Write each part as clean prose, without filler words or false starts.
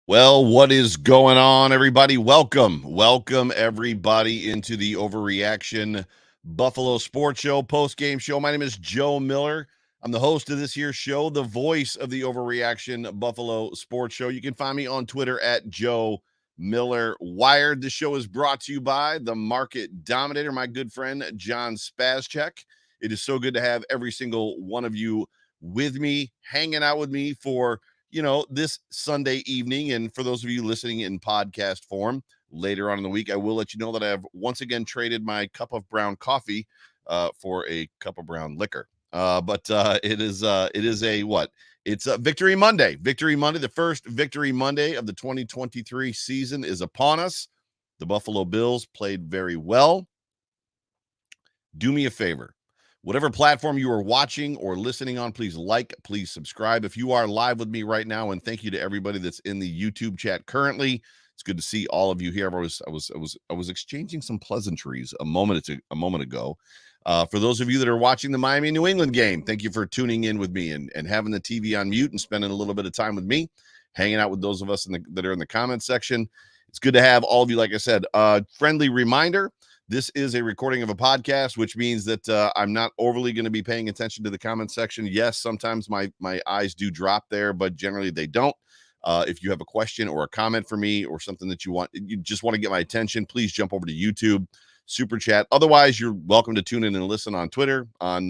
Well, what is going on, everybody? Welcome, everybody, into the Overreaction Buffalo Sports Show, post-game show. My name is Joe Miller. I'm the host of this here show, the voice of the Overreaction Buffalo Sports Show. You can find me on Twitter at Joe Miller Wired. The show is brought to you by the Market Dominator, my good friend, John Spazchek. It is so good to have every single one of you with me, hanging out with me for this Sunday evening. And for those of you listening in podcast form later on in the week, I will let you know that I have once again traded my cup of brown coffee for a cup of brown liquor. But it is a what? It's a Victory Monday. Victory Monday, the first Victory Monday of the 2023 season is upon us. The Buffalo Bills played very well. Do me a favor. Whatever platform you are watching or listening on, please like, please subscribe. If you are live with me right now, and thank you to everybody that's in the YouTube chat currently. It's good to see all of you here. I was exchanging some pleasantries a moment ago. For those of you that are watching the Miami New England game, thank you for tuning in with me and having the TV on mute and spending a little bit of time with me, hanging out with those of us that are in the comments section. It's good to have all of you. Like I said, friendly reminder. This is a recording of a podcast, which means that I'm not overly going to be paying attention to the comment section. Yes, sometimes my eyes do drop there, but generally they don't. If you have a question or a comment for me or something that you just want to get my attention, please jump over to YouTube, Super Chat. Otherwise, you're welcome to tune in and listen on Twitter, on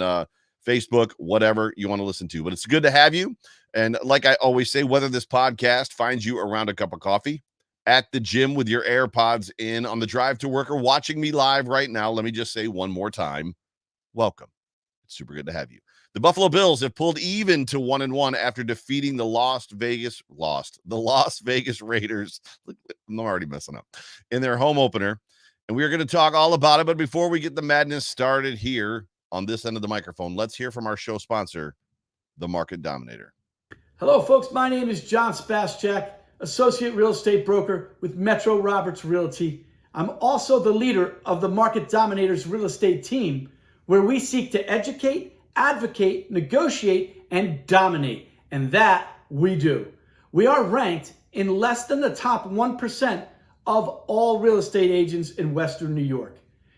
Facebook, whatever you want to listen to. But it's good to have you. And like I always say, whether this podcast finds you around a cup of coffee, at the gym with your AirPods in, on the drive to work, or watching me live right now, let me just say one more time, welcome. It's super good to have you. The Buffalo Bills have pulled even to 1-1 after defeating the Las Vegas Raiders. Look, I'm already messing up in their home opener. And we are going to talk all about it. But before we get the madness started here on this end of the microphone, let's hear from our show sponsor, the Market Dominator. Hello, folks. My name is John Spazchek, Associate Real Estate Broker with Metro Roberts Realty. I'm also the leader of the Market Dominators Real Estate Team, where we seek to educate, advocate, negotiate, and dominate. And that we do. We are ranked in less than the top 1% of all real estate agents in Western New York.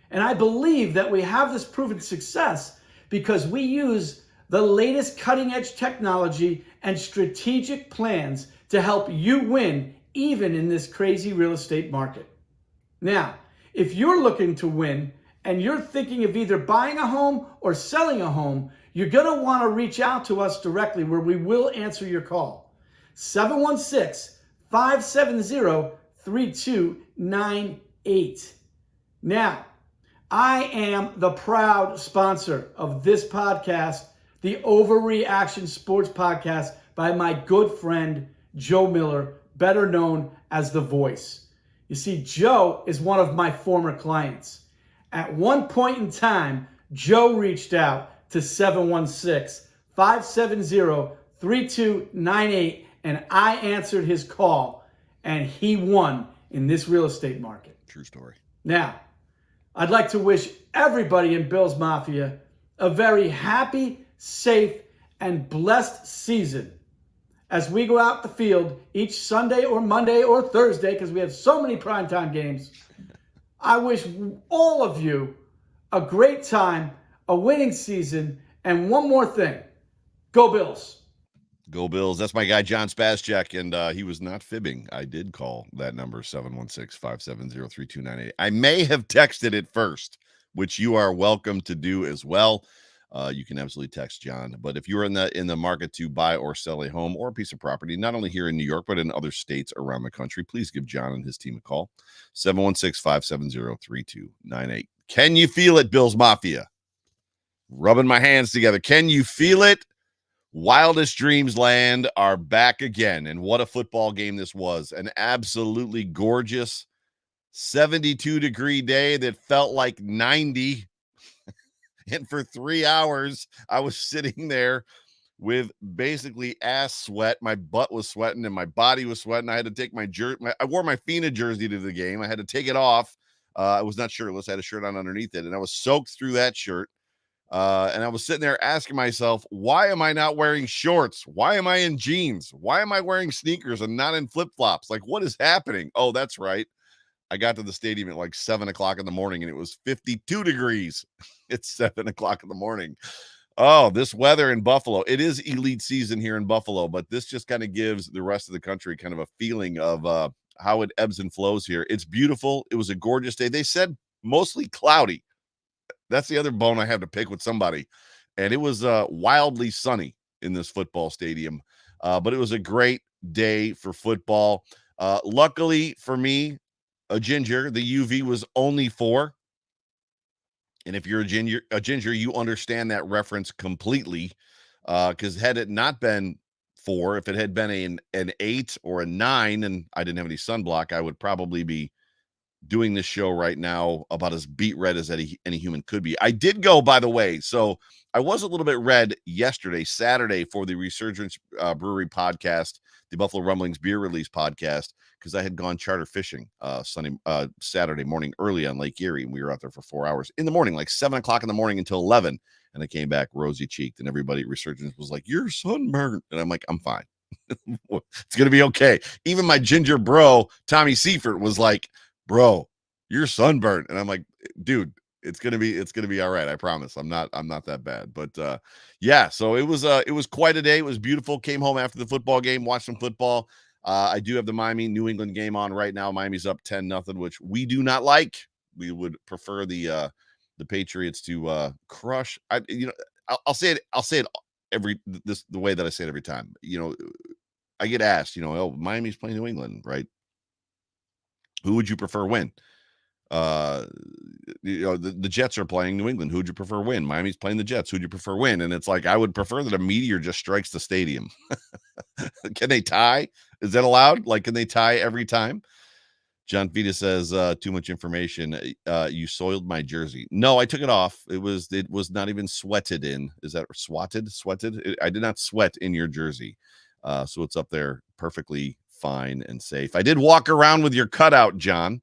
And I believe that we have this proven success because we use the latest cutting-edge technology and strategic plans to help you win even in this crazy real estate market. Now, if you're looking to win and you're thinking of either buying a home or selling a home, you're going to want to reach out to us directly where we will answer your call. 716-570-3298. Now, I am the proud sponsor of this podcast, the Overreaction Sports Podcast by my good friend, Joe Miller, better known as The Voice. You see, Joe is one of my former clients. At one point in time, Joe reached out to 716-570-3298, and I answered his call, and he won in this real estate market. True story. Now, I'd like to wish everybody in Bills Mafia a very happy, safe, and blessed season as we go out the field each Sunday or Monday or Thursday, because we have so many primetime games. I wish all of you a great time, a winning season, and one more thing. Go Bills. Go Bills. That's my guy, John Spazchek, and he was not fibbing. I did call that number, 716-570-3298. I may have texted it first, which you are welcome to do as well. You can absolutely text John. But if you're in the market to buy or sell a home or a piece of property, not only here in New York, but in other states around the country, please give John and his team a call. 716-570-3298. Can you feel it, Bills Mafia? Rubbing my hands together. Can you feel it? Wildest Dreams Land are back again. And what a football game this was. An absolutely gorgeous 72-degree day that felt like 90. And for 3 hours, I was sitting there with basically ass sweat. My butt was sweating and my body was sweating. I had to take I wore my Fina jersey to the game. I had to take it off. I was not shirtless. I had a shirt on underneath it, and I was soaked through that shirt. And I was sitting there asking myself, why am I not wearing shorts? Why am I in jeans? Why am I wearing sneakers and not in flip-flops? Like, what is happening? Oh, that's right. I got to the stadium at like 7 o'clock in the morning and it was 52 degrees. It's 7 o'clock in the morning. Oh, this weather in Buffalo. It is elite season here in Buffalo, but this just kind of gives the rest of the country kind of a feeling of how it ebbs and flows here. It's beautiful. It was a gorgeous day. They said mostly cloudy. That's the other bone I have to pick with somebody. And it was wildly sunny in this football stadium. But it was a great day for football. Luckily for me, a ginger, the UV was only 4. And if you're a ginger, you understand that reference completely. Because had it not been 4, if it had been an 8 or a 9, and I didn't have any sunblock, I would probably be doing this show right now about as beat red as any human could be. I did go, by the way. So I was a little bit red yesterday, Saturday, for the Resurgence Brewery podcast, the Buffalo Rumblings beer release podcast, because I had gone charter fishing Saturday morning early on Lake Erie, and we were out there for 4 hours in the morning, like 7 o'clock in the morning until 11. And I came back rosy cheeked, and everybody at Resurgence was like, "You're sunburned," and I'm like, "I'm fine." It's gonna be okay. Even my ginger bro, Tommy Seifert, was like, "Bro, you're sunburned." And I'm like, "Dude, it's gonna be all right. I promise. I'm not that bad." But yeah, so it was quite a day. It was beautiful. Came home after the football game, watched some football. I do have the Miami New England game on right now. Miami's up 10-0, which we do not like. We would prefer the Patriots to crush. I'll say it the way that I say it every time. I get asked, oh, Miami's playing New England, right? Who would you prefer win? The Jets are playing New England. Who'd you prefer win? Miami's playing the Jets. Who'd you prefer win? And it's like, I would prefer that a meteor just strikes the stadium. Can they tie? Is that allowed? Like, can they tie every time? John Vita says, too much information. You soiled my jersey. No, I took it off. It was not even sweated in. Is that sweated? I did not sweat in your jersey. So it's up there perfectly fine and safe. I did walk around with your cutout, John,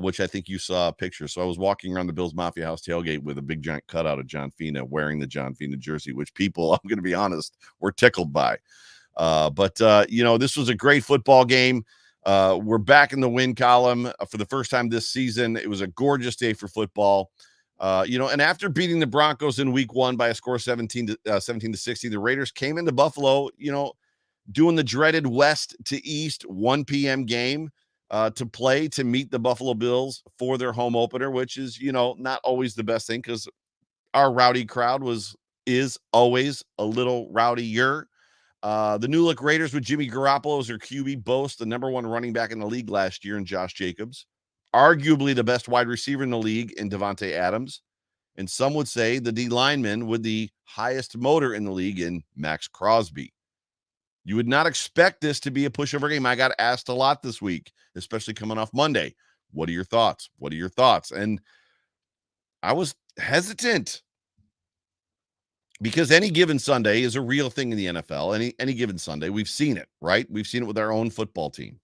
which I think you saw a picture. So I was walking around the Bills Mafia House tailgate with a big giant cutout of John Fina wearing the John Fina jersey, which people, I'm going to be honest, were tickled by. But this was a great football game. We're back in the win column for the first time this season. It was a gorgeous day for football. And after beating the Broncos in week 1 by a score 17 to 16, the Raiders came into Buffalo, doing the dreaded west to east 1 p.m. game to meet the Buffalo Bills for their home opener, which is, not always the best thing because our rowdy crowd is always a little rowdier. The new look Raiders with Jimmy Garoppolo as their QB boast the number 1 running back in the league last year in Josh Jacobs, arguably the best wide receiver in the league in Davante Adams, and some would say the D lineman with the highest motor in the league in Max Crosby. You would not expect this to be a pushover game. I got asked a lot this week, especially coming off Monday. What are your thoughts? What are your thoughts? And I was hesitant because any given Sunday is a real thing in the NFL. Any given Sunday, we've seen it, right? We've seen it with our own football team.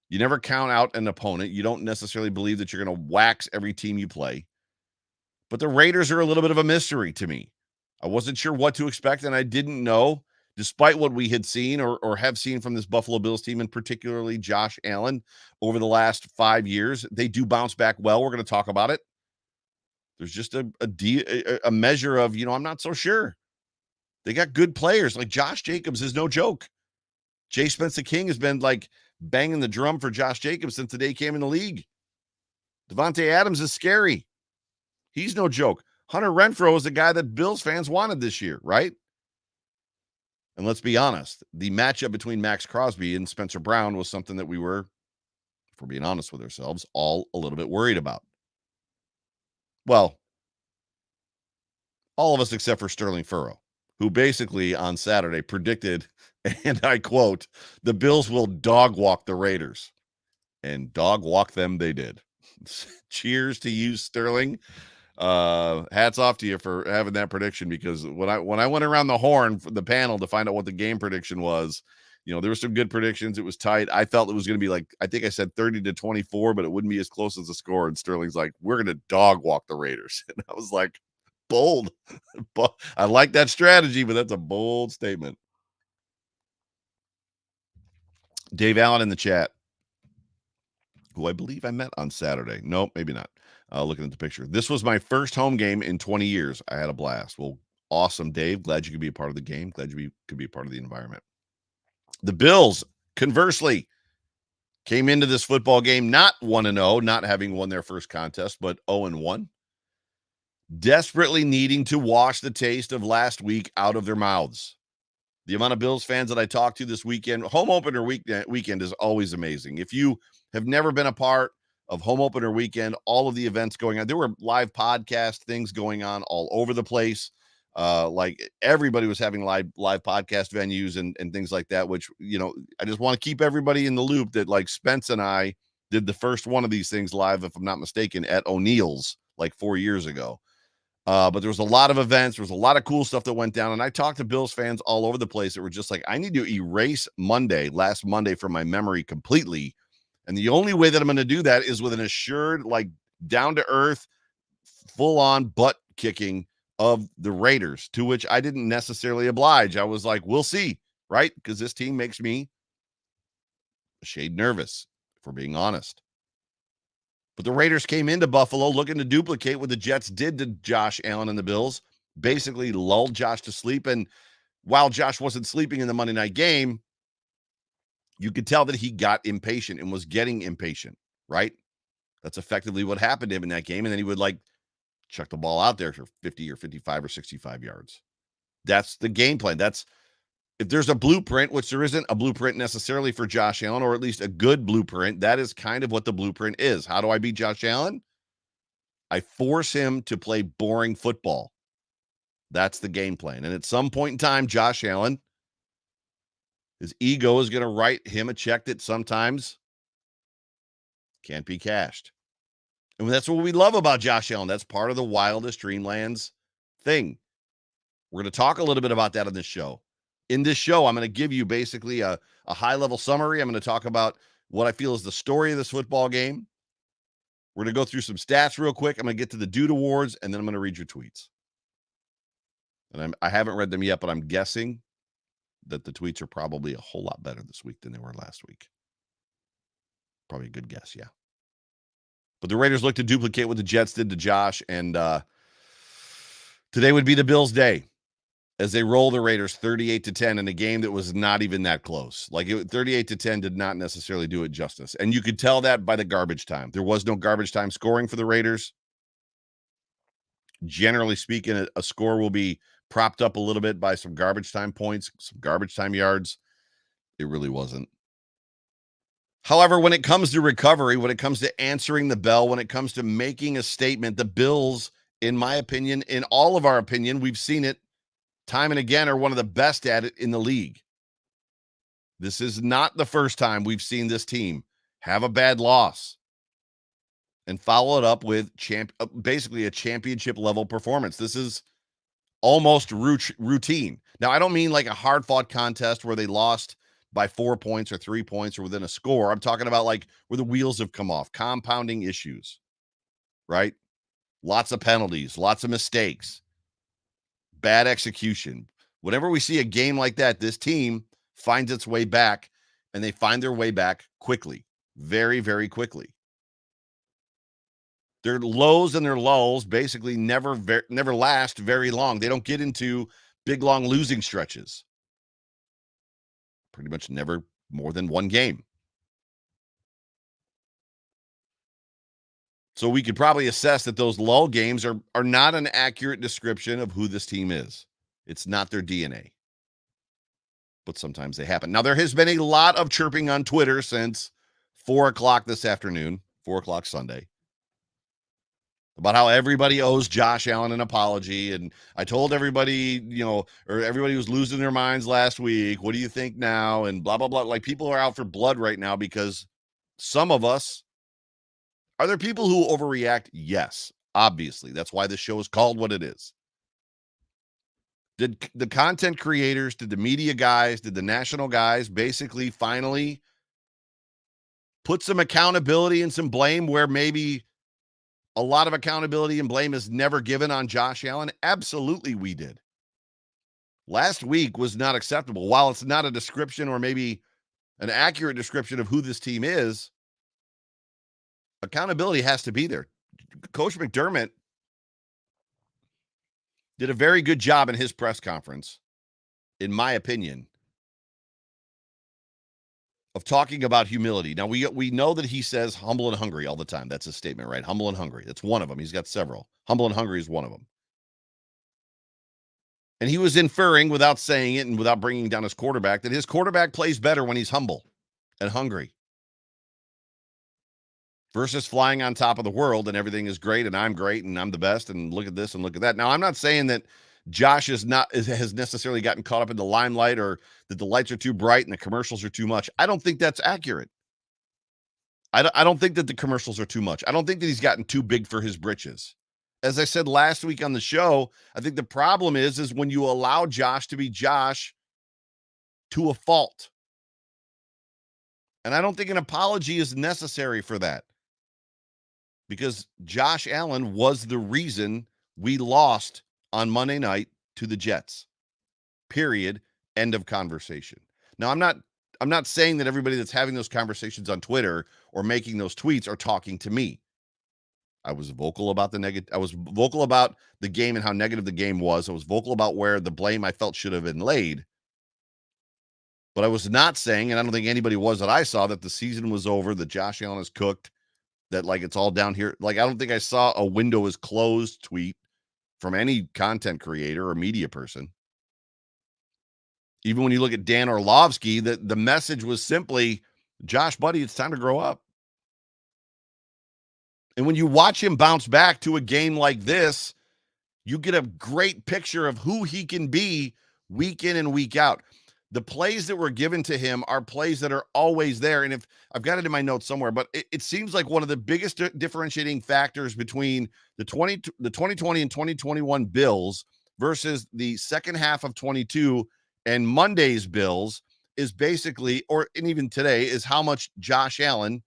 You never count out an opponent. You don't necessarily believe that you're going to wax every team you play. But the Raiders are a little bit of a mystery to me. I wasn't sure what to expect, and I didn't know, despite what we had seen or have seen from this Buffalo Bills team, and particularly Josh Allen over the last 5 years, they do bounce back well. We're going to talk about it. There's just a measure of, I'm not so sure. They got good players. Like Josh Jacobs is no joke. Jay Spencer King has been like banging the drum for Josh Jacobs since the day he came in the league. Davante Adams is scary. He's no joke. Hunter Renfrow is the guy that Bills fans wanted this year, right? And let's be honest, the matchup between Max Crosby and Spencer Brown was something that we were, if we're being honest with ourselves, all a little bit worried about. Well, all of us except for Sterling Furrow, who basically on Saturday predicted, and I quote, the Bills will dog walk the Raiders. And dog walk them they did. Cheers to you, Sterling. Hats off to you for having that prediction, because when I went around the horn for the panel to find out what the game prediction was, there were some good predictions. It was tight. I felt it was going to be like, I think I said 30-24, but it wouldn't be as close as the score. And Sterling's like, we're going to dog walk the Raiders. And I was like, bold. I like that strategy, but that's a bold statement. Dave Allen in the chat, who I believe I met on Saturday. Nope, maybe not. Looking at the picture. This was my first home game in 20 years. I had a blast. Well, awesome, Dave. Glad you could be a part of the game. Glad you could be a part of the environment. The Bills, conversely, came into this football game not 1-0, not having won their first contest, but 0-1. Desperately needing to wash the taste of last week out of their mouths. The amount of Bills fans that I talked to this weekend, home opener weekend is always amazing. If you have never been a part of home opener weekend, all of the events going on, there were live podcast things going on all over the place. Like everybody was having live podcast venues and things like that, which, I just want to keep everybody in the loop that like Spence and I did the first one of these things live, if I'm not mistaken, at O'Neill's like 4 years ago. But there was a lot of events. There was a lot of cool stuff that went down. And I talked to Bills fans all over the place that were just like, I need to erase last Monday from my memory completely. And the only way that I'm going to do that is with an assured, like down to earth, full on butt kicking of the Raiders, to which I didn't necessarily oblige. I was like, we'll see, right? Because this team makes me a shade nervous, if we're being honest. But the Raiders came into Buffalo looking to duplicate what the Jets did to Josh Allen and the Bills, basically lulled Josh to sleep. And while Josh wasn't sleeping in the Monday night game, you could tell that he got impatient and was getting impatient, right? That's effectively what happened to him in that game. And then he would like chuck the ball out there for 50 or 55 or 65 yards. That's the game plan. If there's a blueprint, which there isn't a blueprint necessarily for Josh Allen, or at least a good blueprint, that is kind of what the blueprint is. How do I beat Josh Allen? I force him to play boring football. That's the game plan. And at some point in time, Josh Allen, his ego is going to write him a check that sometimes can't be cashed. And that's what we love about Josh Allen. That's part of the wildest dreamlands thing. We're going to talk a little bit about that on this show. In this show, I'm going to give you basically a high-level summary. I'm going to talk about what I feel is the story of this football game. We're going to go through some stats real quick. I'm going to get to the Dude Awards, and then I'm going to read your tweets. And I haven't read them yet, but I'm guessing that the tweets are probably a whole lot better this week than they were last week. Probably a good guess, yeah. But the Raiders look to duplicate what the Jets did to Josh, and today would be the Bills' day as they roll the Raiders 38-10 in a game that was not even that close. Like 38-10 did not necessarily do it justice. And you could tell that by the garbage time. There was no garbage time scoring for the Raiders. Generally speaking, a score will be propped up a little bit by some garbage time points, some garbage time yards. It really wasn't. However, when it comes to recovery, when it comes to answering the bell, when it comes to making a statement, the Bills, in my opinion, in all of our opinion, we've seen it time and again, are one of the best at it in the league. This is not the first time we've seen this team have a bad loss and follow it up with basically a championship level performance. This is almost routine. Now, I don't mean like a hard fought contest where they lost by 4 points or 3 points or within a score. I'm talking about like where the wheels have come off, compounding issues, right? Lots of penalties, lots of mistakes. Bad execution. Whenever we see a game like that, this team finds its way back, and they find their way back quickly, very, very quickly. Their lows and their lulls basically never last very long. They don't get into big, long losing stretches. Pretty much never more than one game. So we could probably assess that those lull games are not an accurate description of who this team is. It's not their DNA. But sometimes they happen. Now, there has been a lot of chirping on Twitter since 4 o'clock this afternoon, 4 o'clock Sunday, about how everybody owes Josh Allen an apology. And I told everybody, or everybody was losing their minds last week. What do you think now? And blah, blah, blah. Like, people are out for blood right now because some of us, are there people who overreact? Yes, obviously. That's why this show is called what it is. Did the content creators, did the media guys, did the national guys basically finally put some accountability and some blame where maybe a lot of accountability and blame is never given on Josh Allen? Absolutely, we did. Last week was not acceptable. While it's not a description or maybe an accurate description of who this team is, accountability has to be there. Coach McDermott did a very good job in his press conference, in my opinion, of talking about humility. Now, we know that he says humble and hungry all the time. That's his statement, right? Humble and hungry. That's one of them. He's got several. Humble and hungry is one of them. And he was inferring, without saying it and without bringing down his quarterback, that his quarterback plays better when he's humble and hungry versus flying on top of the world and everything is great and I'm great and I'm the best and look at this and look at that. Now, I'm not saying that Josh has necessarily gotten caught up in the limelight or that the lights are too bright and the commercials are too much. I don't think that's accurate. I don't think that the commercials are too much. I don't think that he's gotten too big for his britches. As I said last week on the show, I think the problem is when you allow Josh to be Josh to a fault. And I don't think an apology is necessary for that. Because Josh Allen was the reason we lost on Monday night to the Jets. Period. End of conversation. Now, I'm not saying that everybody that's having those conversations on Twitter or making those tweets are talking to me. I was vocal about I was vocal about the game and how negative the game was. I was vocal about where the blame I felt should have been laid. But I was not saying, and I don't think anybody was that I saw, that the season was over, that Josh Allen is cooked, that like it's all down here. Like, I don't think I saw a window is closed tweet from any content creator or media person. Even when you look at Dan Orlovsky, the message was simply, Josh, buddy, it's time to grow up. And when you watch him bounce back to a game like this, you get a great picture of who he can be week in and week out. The plays that were given to him are plays that are always there. And if I've got it in my notes somewhere, but it seems like one of the biggest differentiating factors between the 2020 and 2021 Bills versus the second half of 22 and Monday's Bills is basically, and even today, is how much Josh Allen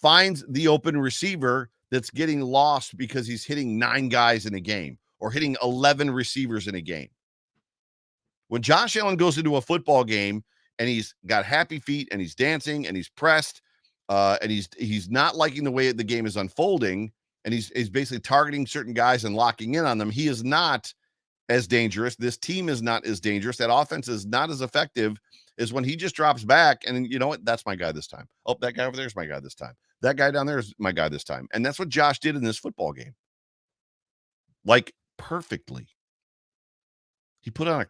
finds the open receiver that's getting lost because he's hitting 9 guys in a game or hitting 11 receivers in a game. When Josh Allen goes into a football game and he's got happy feet and he's dancing and he's pressed and he's not liking the way the game is unfolding and he's basically targeting certain guys and locking in on them, he is not as dangerous. This team is not as dangerous. That offense is not as effective as when he just drops back and, you know what, that's my guy this time. Oh, that guy over there is my guy this time. That guy down there is my guy this time. And that's what Josh did in this football game. Like, perfectly. He put on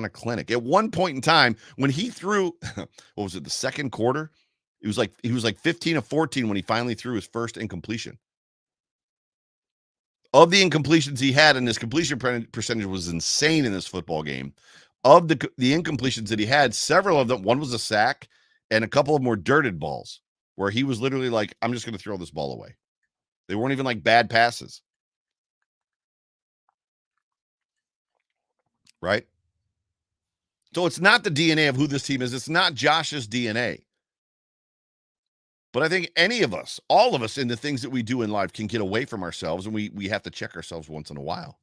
a clinic. At one point in time, when he threw, what was it, the second quarter? He was like 15 of 14 when he finally threw his first incompletion. Of the incompletions he had, and his completion percentage was insane in this football game. Of the incompletions that he had, several of them, one was a sack, and a couple of them were dirted balls, where he was literally like, I'm just going to throw this ball away. They weren't even like bad passes. Right? So it's not the DNA of who this team is. It's not Josh's DNA. But I think any of us, all of us in the things that we do in life can get away from ourselves, and we have to check ourselves once in a while.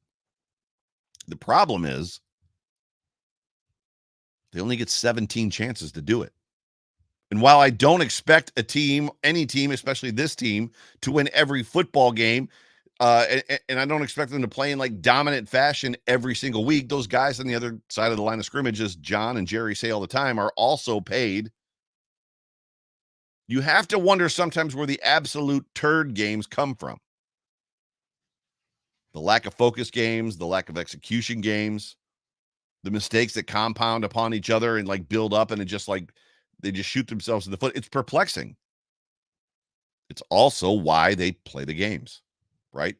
The problem is they only get 17 chances to do it. And while I don't expect any team, especially this team, to win every football game, and I don't expect them to play in like dominant fashion every single week, those guys on the other side of the line of scrimmage, as John and Jerry say all the time, are also paid. You have to wonder sometimes where the absolute turd games come from. The lack of focus games, the lack of execution games, the mistakes that compound upon each other and like build up, and it just like they just shoot themselves in the foot. It's perplexing. It's also why they play the games, right?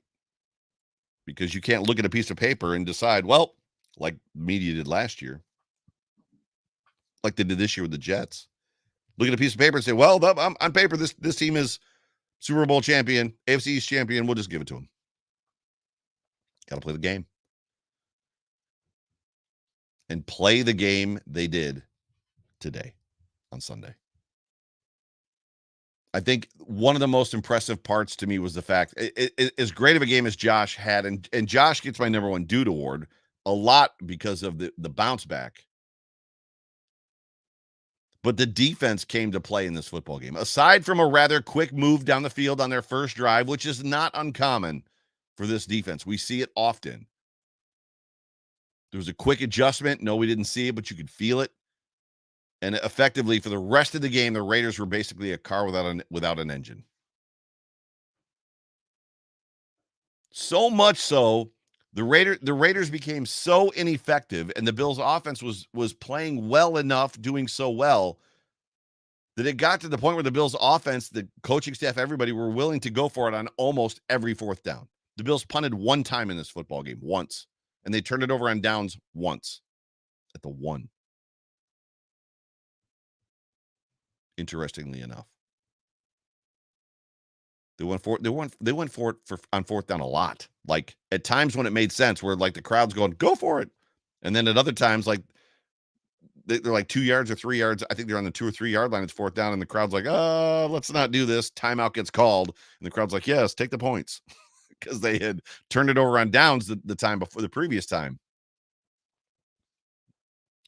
Because you can't look at a piece of paper and decide, well, like media did last year, like they did this year with the Jets. Look at a piece of paper and say, well, on paper, this team is Super Bowl champion, AFC East champion. We'll just give it to them. Got to play the game. And play the game they did today on Sunday. I think one of the most impressive parts to me was the fact, as great of a game as Josh had, and Josh gets my number one dude award a lot because of the bounce back. But the defense came to play in this football game. Aside from a rather quick move down the field on their first drive, which is not uncommon for this defense, we see it often. There was a quick adjustment. No, we didn't see it, but you could feel it. And effectively, for the rest of the game, the Raiders were basically a car without an engine. So much so, the Raiders became so ineffective, and the Bills' offense was playing well enough, doing so well, that it got to the point where the Bills' offense, the coaching staff, everybody were willing to go for it on almost every fourth down. The Bills punted one time in this football game, once, and they turned it over on downs once at the one. Interestingly enough, they went for it on fourth down a lot. Like at times when it made sense, where like the crowd's going, "Go for it," and then at other times, like they're like 2 yards or 3 yards. I think they're on the 2 or 3 yard line. It's fourth down, and the crowd's like, let's not do this." Timeout gets called, and the crowd's like, "Yes, take the points," because they had turned it over on downs the time before, the previous time.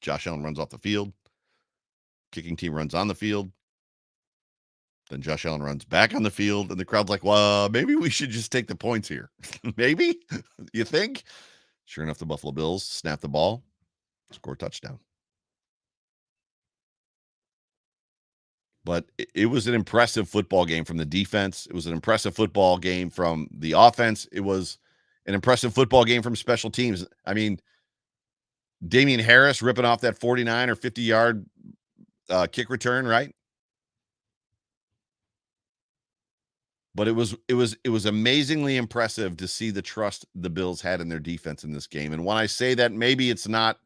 Josh Allen runs off the field. Kicking team runs on the field. Then Josh Allen runs back on the field, and the crowd's like, "Well, maybe we should just take the points here." Maybe? You think? Sure enough, the Buffalo Bills snap the ball, score a touchdown. But it was an impressive football game from the defense. It was an impressive football game from the offense. It was an impressive football game from special teams. I mean, Damian Harris ripping off that 49 or 50-yard kick return, right? But it was amazingly impressive to see the trust the Bills had in their defense in this game. And when I say that, maybe it's not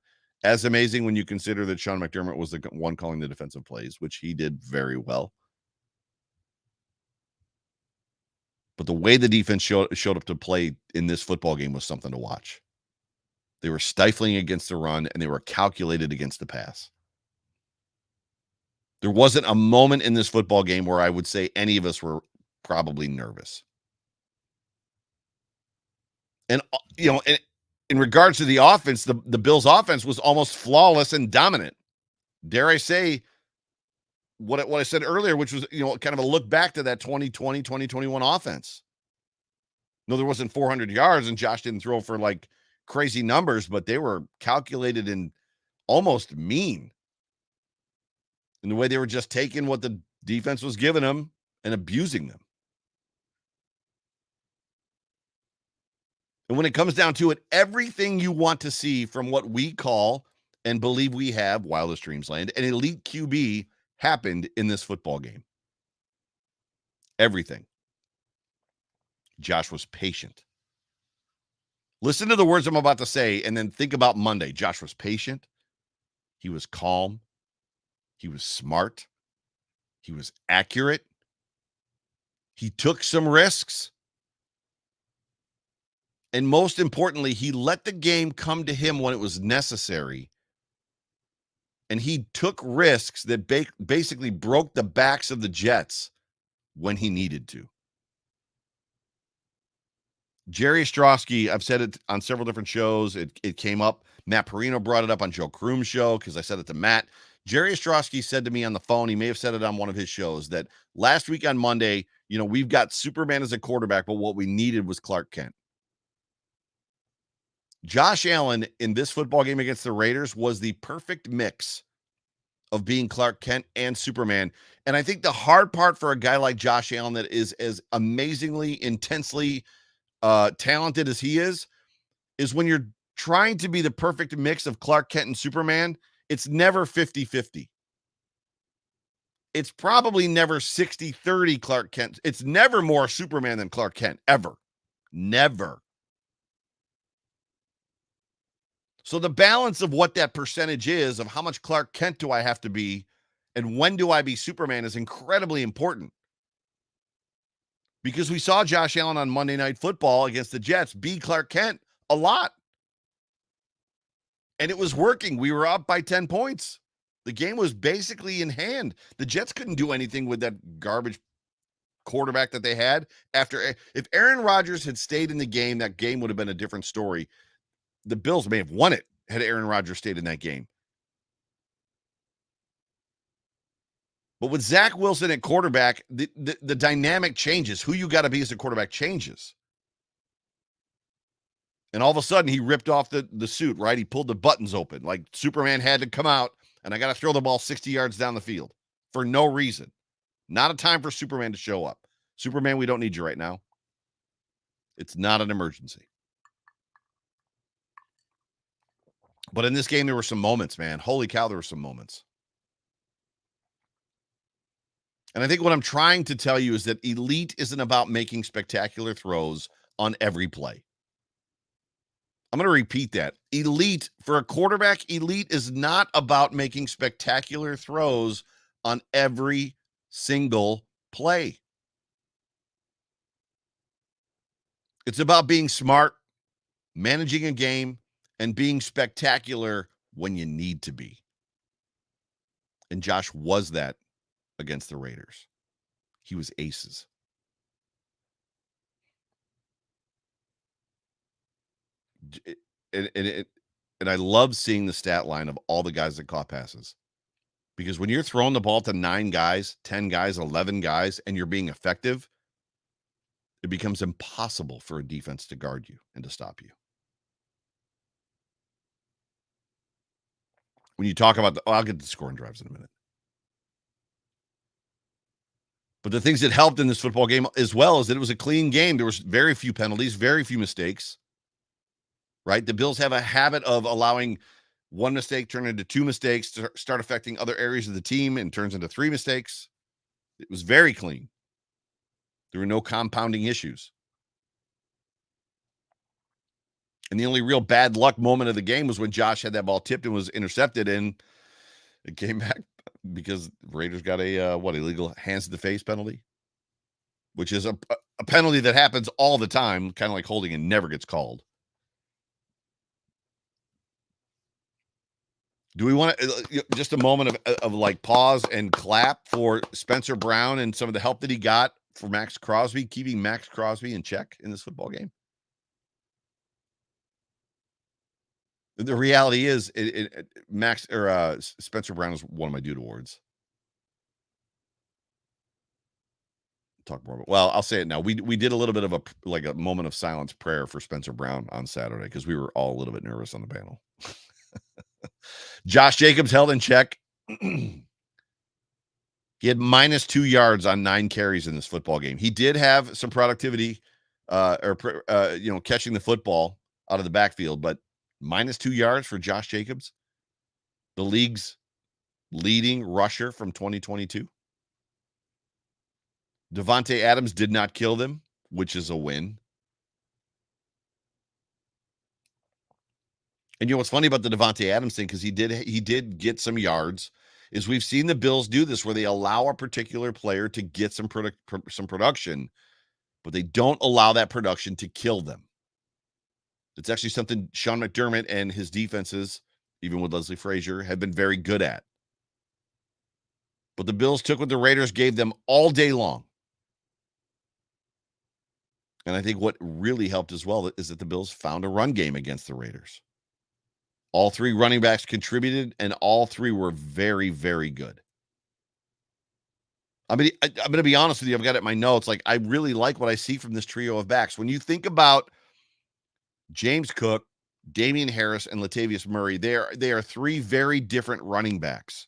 as amazing when you consider that Sean McDermott was the one calling the defensive plays, which he did very well. But the way the defense showed up to play in this football game was something to watch. They were stifling against the run, and they were calculated against the pass. There wasn't a moment in this football game where I would say any of us were probably nervous. And, in regards to the offense, the Bills' offense was almost flawless and dominant. Dare I say what I said earlier, which was, kind of a look back to that 2020, 2021 offense. No, there wasn't 400 yards, and Josh didn't throw for like crazy numbers, but they were calculated and almost mean in the way they were just taking what the defense was giving them and abusing them. And when it comes down to it, everything you want to see from what we call and believe we have, wildest dreams land, an elite QB happened in this football game. Everything. Josh was patient. Listen to the words I'm about to say, and then think about Monday. Josh was patient. He was calm. He was smart. He was accurate. He took some risks. And most importantly, he let the game come to him when it was necessary. And he took risks that basically broke the backs of the Jets when he needed to. Jerry Ostrowski, I've said it on several different shows. It came up. Matt Perino brought it up on Joe Kroom's show because I said it to Matt. Jerry Ostrowski said to me on the phone, he may have said it on one of his shows, that last week on Monday, we've got Superman as a quarterback, but what we needed was Clark Kent. Josh Allen in this football game against the Raiders was the perfect mix of being Clark Kent and Superman. And I think the hard part for a guy like Josh Allen that is as amazingly, intensely talented as he is when you're trying to be the perfect mix of Clark Kent and Superman, it's never 50-50. It's probably never 60-30 Clark Kent. It's never more Superman than Clark Kent, ever. Never. So the balance of what that percentage is, of how much Clark Kent do I have to be and when do I be Superman, is incredibly important. Because we saw Josh Allen on Monday Night Football against the Jets be Clark Kent a lot. And it was working. We were up by 10 points. The game was basically in hand. The Jets couldn't do anything with that garbage quarterback that they had. If Aaron Rodgers had stayed in the game, that game would have been a different story. The Bills may have won it had Aaron Rodgers stayed in that game. But with Zach Wilson at quarterback, the dynamic changes. Who you got to be as a quarterback changes. And all of a sudden, he ripped off the suit, right? He pulled the buttons open. Like Superman had to come out, and I got to throw the ball 60 yards down the field for no reason. Not a time for Superman to show up. Superman, we don't need you right now. It's not an emergency. But in this game, there were some moments, man. Holy cow, there were some moments. And I think what I'm trying to tell you is that elite isn't about making spectacular throws on every play. I'm going to repeat that. Elite, for a quarterback, elite is not about making spectacular throws on every single play. It's about being smart, managing a game, and being spectacular when you need to be. And Josh was that against the Raiders. He was aces. And I love seeing the stat line of all the guys that caught passes. Because when you're throwing the ball to 9 guys, 10 guys, 11 guys, and you're being effective, it becomes impossible for a defense to guard you and to stop you. When you talk about I'll get to scoring drives in a minute. But the things that helped in this football game as well is that it was a clean game. There was very few penalties, very few mistakes, right? The Bills have a habit of allowing one mistake turn into 2 mistakes to start affecting other areas of the team and turns into 3 mistakes. It was very clean. There were no compounding issues. And the only real bad luck moment of the game was when Josh had that ball tipped and was intercepted, and it came back because Raiders got a illegal hands to the face penalty, which is a penalty that happens all the time, kind of like holding and never gets called. Do we want to just a moment of like pause and clap for Spencer Brown and some of the help that he got for Max Crosby, keeping Max Crosby in check in this football game? The reality is, Spencer Brown is one of my dude awards. Talk more about. Well, I'll say it now. We did a little bit of a moment of silence prayer for Spencer Brown on Saturday because we were all a little bit nervous on the panel. Josh Jacobs held in check. He had -2 yards on 9 carries in this football game. He did have some productivity, catching the football out of the backfield, but -2 yards for Josh Jacobs, the league's leading rusher from 2022. Devontae Adams did not kill them, which is a win. And you know what's funny about the Devontae Adams thing, because he did get some yards, is we've seen the Bills do this where they allow a particular player to get some production, but they don't allow that production to kill them. It's actually something Sean McDermott and his defenses, even with Leslie Frazier, have been very good at. But the Bills took what the Raiders gave them all day long. And I think what really helped as well is that the Bills found a run game against the Raiders. All 3 running backs contributed, and all 3 were very, very good. I mean, I'm going to be honest with you. I've got it in my notes. Like, I really like what I see from this trio of backs. When you think about James Cook, Damian Harris, and Latavius Murray, they are 3 very different running backs.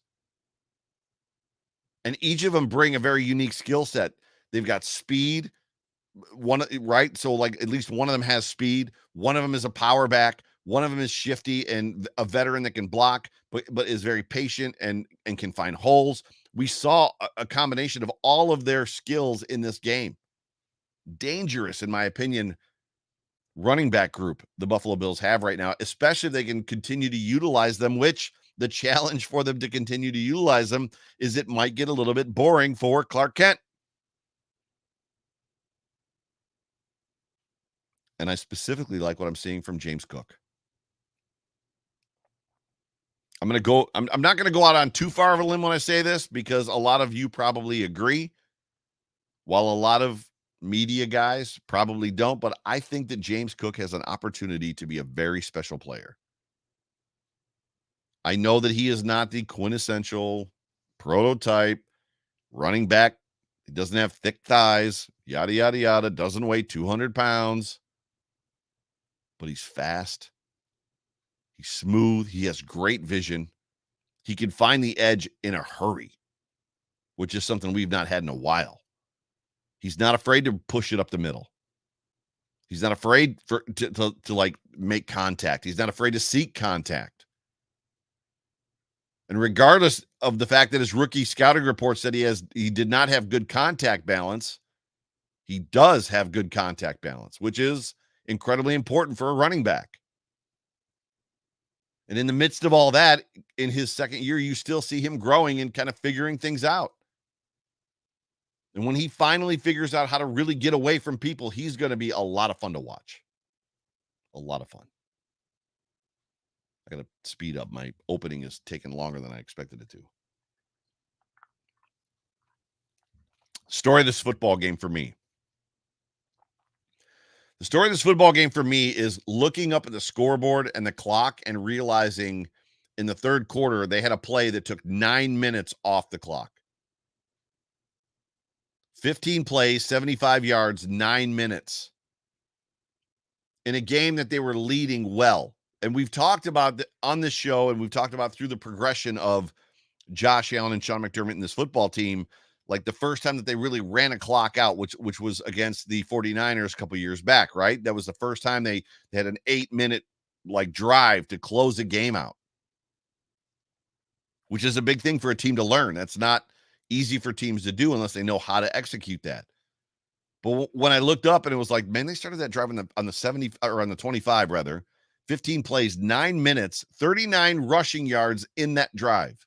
And each of them bring a very unique skill set. They've got speed, right? So like at least one of them has speed. One of them is a power back. One of them is shifty and a veteran that can block, but is very patient and can find holes. We saw a combination of all of their skills in this game. Dangerous, in my opinion, running back group the Buffalo Bills have right now, especially if they can continue to utilize them, which the challenge for them to continue to utilize them is it might get a little bit boring for Clark Kent. And I specifically like what I'm seeing from James Cook. I'm not going to go out on too far of a limb when I say this, because a lot of you probably agree. while a lot of media guys probably don't, but I think that James Cook has an opportunity to be a very special player. I know that he is not the quintessential prototype running back. He doesn't have thick thighs, yada, yada, yada, doesn't weigh 200 pounds, but he's fast. He's smooth. He has great vision. He can find the edge in a hurry, which is something we've not had in a while. He's not afraid to push it up the middle. He's not afraid to like make contact. He's not afraid to seek contact. And regardless of the fact that his rookie scouting report said he did not have good contact balance, he does have good contact balance, which is incredibly important for a running back. And in the midst of all that, in his second year, you still see him growing and kind of figuring things out. And when he finally figures out how to really get away from people, he's going to be a lot of fun to watch. A lot of fun. I got to speed up. My opening is taking longer than I expected it to. Story of this football game for me. The story of this football game for me is looking up at the scoreboard and the clock and realizing in the third quarter, they had a play that took 9 minutes off the clock. 15 plays, 75 yards, 9 minutes. In a game that they were leading well. And we've talked about on this show, and we've talked about through the progression of Josh Allen and Sean McDermott in this football team, like the first time that they really ran a clock out, which was against the 49ers a couple years back, right? That was the first time they had an 8-minute like drive to close the game out, which is a big thing for a team to learn. That's not easy for teams to do unless they know how to execute that. But when I looked up and it was like, man, they started that drive on the 70 or on the 25 rather, 15 plays, 9 minutes, 39 rushing yards in that drive.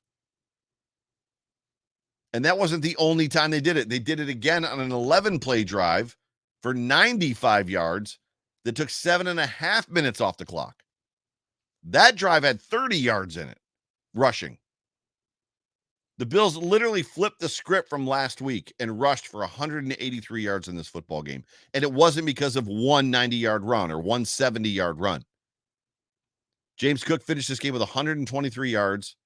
And that wasn't the only time they did it. They did it again on an 11-play drive for 95 yards that took 7.5 minutes off the clock. That drive had 30 yards in it, rushing. The Bills literally flipped the script from last week and rushed for 183 yards in this football game. And it wasn't because of one 90-yard run or one 70-yard run. James Cook finished this game with 123 yards.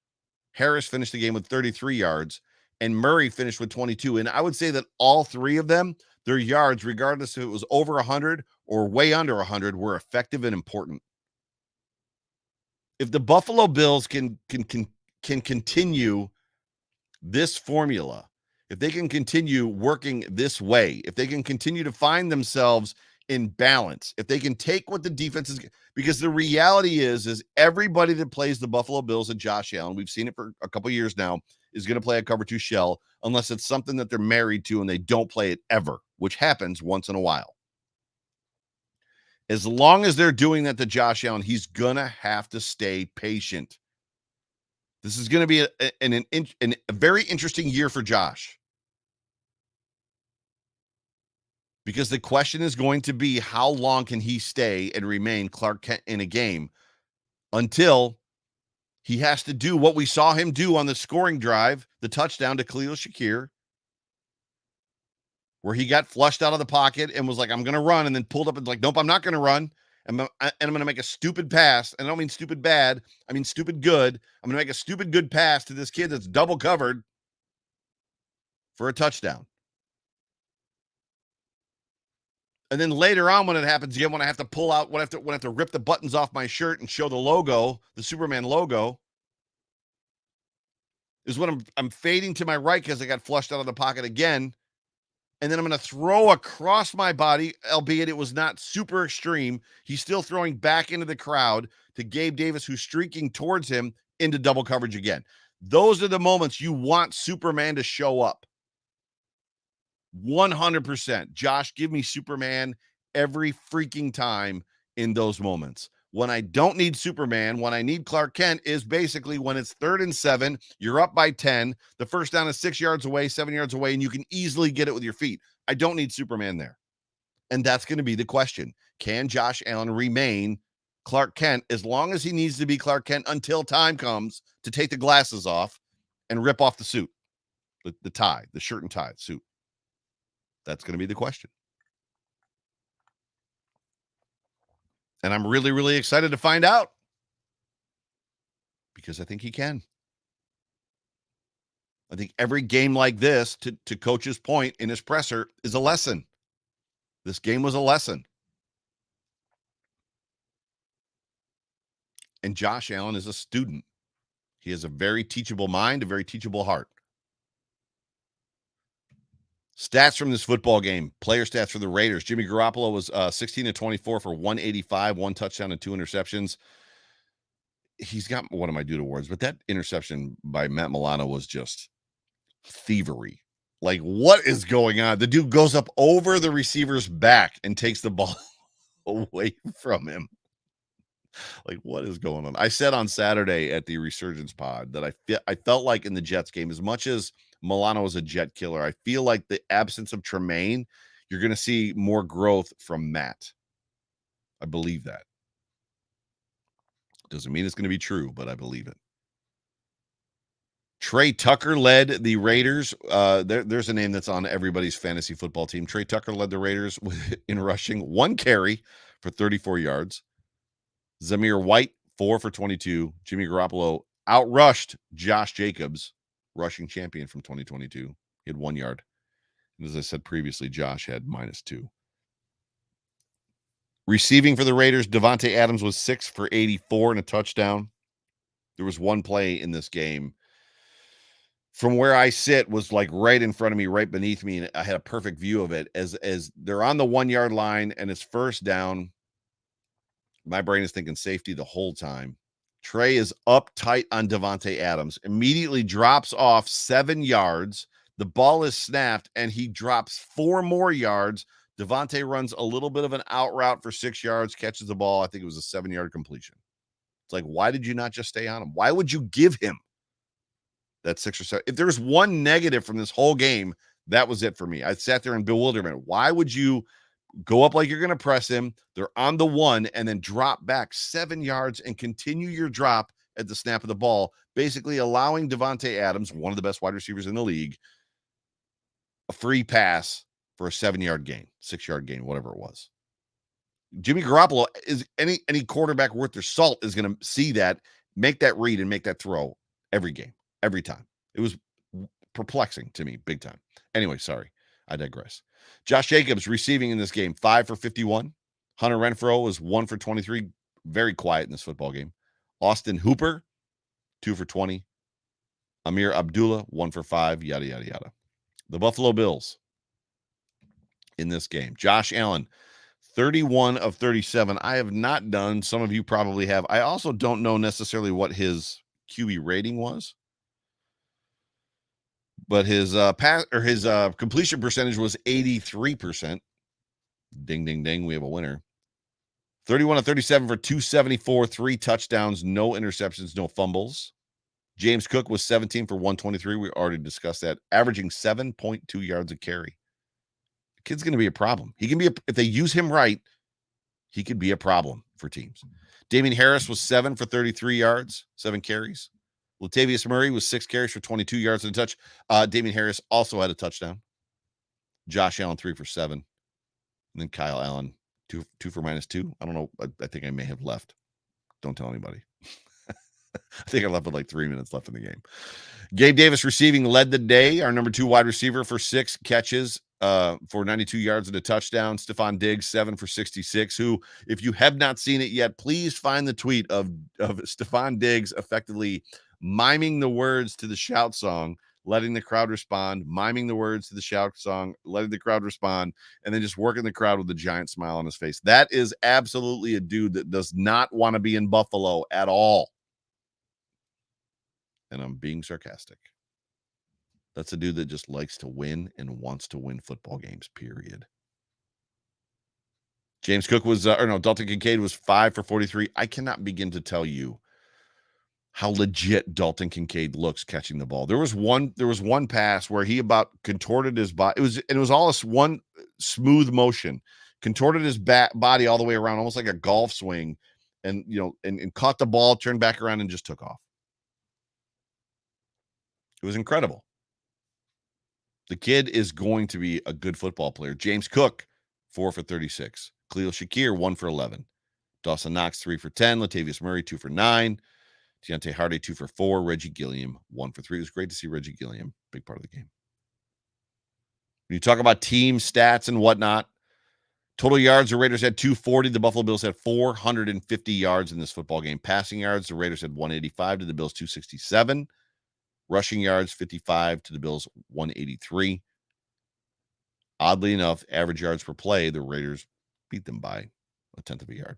Harris finished the game with 33 yards. And Murray finished with 22. And I would say that all three of them, their yards, regardless if it was over 100 or way under 100, were effective and important. If the Buffalo Bills can continue this formula, if they can continue working this way, if they can continue to find themselves in balance, if they can take what the defense is, because the reality is everybody that plays the Buffalo Bills and Josh Allen, we've seen it for a couple years now, is going to play a cover 2 shell unless it's something that they're married to and they don't play it ever, which happens once in a while. As long as they're doing that to Josh Allen, he's going to have to stay patient. This is going to be a very interesting year for Josh. Because the question is going to be, how long can he stay and remain Clark Kent in a game until he has to do what we saw him do on the scoring drive, the touchdown to Khalil Shakir, where he got flushed out of the pocket and was like, I'm going to run, and then pulled up and like, nope, I'm not going to run. And I'm going to make a stupid pass. And I don't mean stupid bad. I mean stupid good. I'm going to make a stupid good pass to this kid that's double covered for a touchdown. And then later on, when it happens again, when I have to pull out, when I have to rip the buttons off my shirt and show the logo, the Superman logo, is when I'm fading to my right because I got flushed out of the pocket again. And then I'm going to throw across my body, albeit it was not super extreme. He's still throwing back into the crowd to Gabe Davis, who's streaking towards him into double coverage again. Those are the moments you want Superman to show up. 100%. Josh, give me Superman every freaking time in those moments. When I don't need Superman, when I need Clark Kent, is basically when it's 3rd and 7, you're up by 10, the first down is 6 yards away, 7 yards away, and you can easily get it with your feet. I don't need Superman there. And that's going to be the question. Can Josh Allen remain Clark Kent as long as he needs to be Clark Kent until time comes to take the glasses off and rip off the suit, the tie, the shirt and tie, the suit? That's going to be the question. And I'm really, really excited to find out because I think he can. I think every game like this, to Coach's point in his presser, is a lesson. This game was a lesson. And Josh Allen is a student. He has a very teachable mind, a very teachable heart. Stats from this football game, player stats for the Raiders. Jimmy Garoppolo was 16-24 for 185, 1 touchdown and 2 interceptions. He's got one of my dude awards, but that interception by Matt Milano was just thievery. Like, what is going on? The dude goes up over the receiver's back and takes the ball away from him. Like, what is going on? I said on Saturday at the Resurgence Pod that I felt like in the Jets game, as much as Milano was a jet killer, I feel like the absence of Tremaine, you're going to see more growth from Matt. I believe that. Doesn't mean it's going to be true, but I believe it. Trey Tucker led the Raiders. There's a name that's on everybody's fantasy football team. Trey Tucker led the Raiders in rushing, 1 carry for 34 yards. Zamir White, 4 for 22. Jimmy Garoppolo outrushed Josh Jacobs, rushing champion from 2022. He had 1 yard. And as I said previously, Josh had -2. Receiving for the Raiders, Devontae Adams was 6 for 84 and a touchdown. There was one play in this game from where I sit was like right in front of me, right beneath me, and I had a perfect view of it. As they're on the 1 yard line and it's first down, my brain is thinking safety the whole time. Trey is up tight on Devontae Adams, immediately drops off 7 yards. The ball is snapped and he drops 4 more yards. Devontae runs a little bit of an out route for 6 yards, catches the ball. I think it was a 7-yard completion. It's like, why did you not just stay on him? Why would you give him that 6 or 7? If there's one negative from this whole game, that was it for me. I sat there in bewilderment. Why would you go up like you're going to press him? They're on the 1 and then drop back 7 yards and continue your drop at the snap of the ball, basically allowing Devontae Adams, one of the best wide receivers in the league, a free pass for a 7-yard gain, 6-yard gain, whatever it was. Jimmy Garoppolo is any quarterback worth their salt is going to see that, make that read and make that throw every game, every time. It was perplexing to me big time. Anyway, sorry, I digress. Josh Jacobs receiving in this game, 5 for 51. Hunter Renfrow was 1 for 23. Very quiet in this football game. Austin Hooper, 2 for 20. Amir Abdullah, 1 for 5, yada, yada, yada. The Buffalo Bills in this game. Josh Allen, 31 of 37. I have not done. Some of you probably have. I also don't know necessarily what his QB rating was, but his completion percentage was 83%. Ding, ding, ding. We have a winner. 31 of 37 for 274, 3 touchdowns, no interceptions, no fumbles. James Cook was 17 for 123. We already discussed that, averaging 7.2 yards a carry. The kid's going to be a problem. He can be, if they use him right, he could be a problem for teams. Damian Harris was 7 for 33 yards, 7 carries. Latavius Murray was 6 carries for 22 yards and a touch. Damian Harris also had a touchdown. Josh Allen, 3 for 7. And then Kyle Allen, 2 for -2. I don't know. I think I may have left. Don't tell anybody. I think I left with like 3 minutes left in the game. Gabe Davis receiving led the day. Our number 2 wide receiver for 6 catches for 92 yards and a touchdown. Stephon Diggs, 7 for 66, who, if you have not seen it yet, please find the tweet of Stephon Diggs effectively miming the words to the shout song, letting the crowd respond, miming the words to the shout song, letting the crowd respond, and then just working the crowd with a giant smile on his face. That is absolutely a dude that does not want to be in Buffalo at all. And I'm being sarcastic. That's a dude that just likes to win and wants to win football games, period. James Cook was, Dalton Kincaid was 5 for 43. I cannot begin to tell you how legit Dalton Kincaid looks catching the ball. There was one pass where he about contorted his body. It was all one smooth motion, contorted his body all the way around, almost like a golf swing, and and caught the ball, turned back around, and just took off. It was incredible. The kid is going to be a good football player. James Cook, 4 for 36. Khalil Shakir, 1 for 11. Dawson Knox, 3 for 10. Latavius Murray, 2 for 9. Deontay Hardy, 2 for 4. Reggie Gilliam, 1 for 3. It was great to see Reggie Gilliam, big part of the game. When you talk about team stats and whatnot, total yards, the Raiders had 240. The Buffalo Bills had 450 yards in this football game. Passing yards, the Raiders had 185 to the Bills 267. Rushing yards, 55 to the Bills 183. Oddly enough, average yards per play, the Raiders beat them by a tenth of a yard.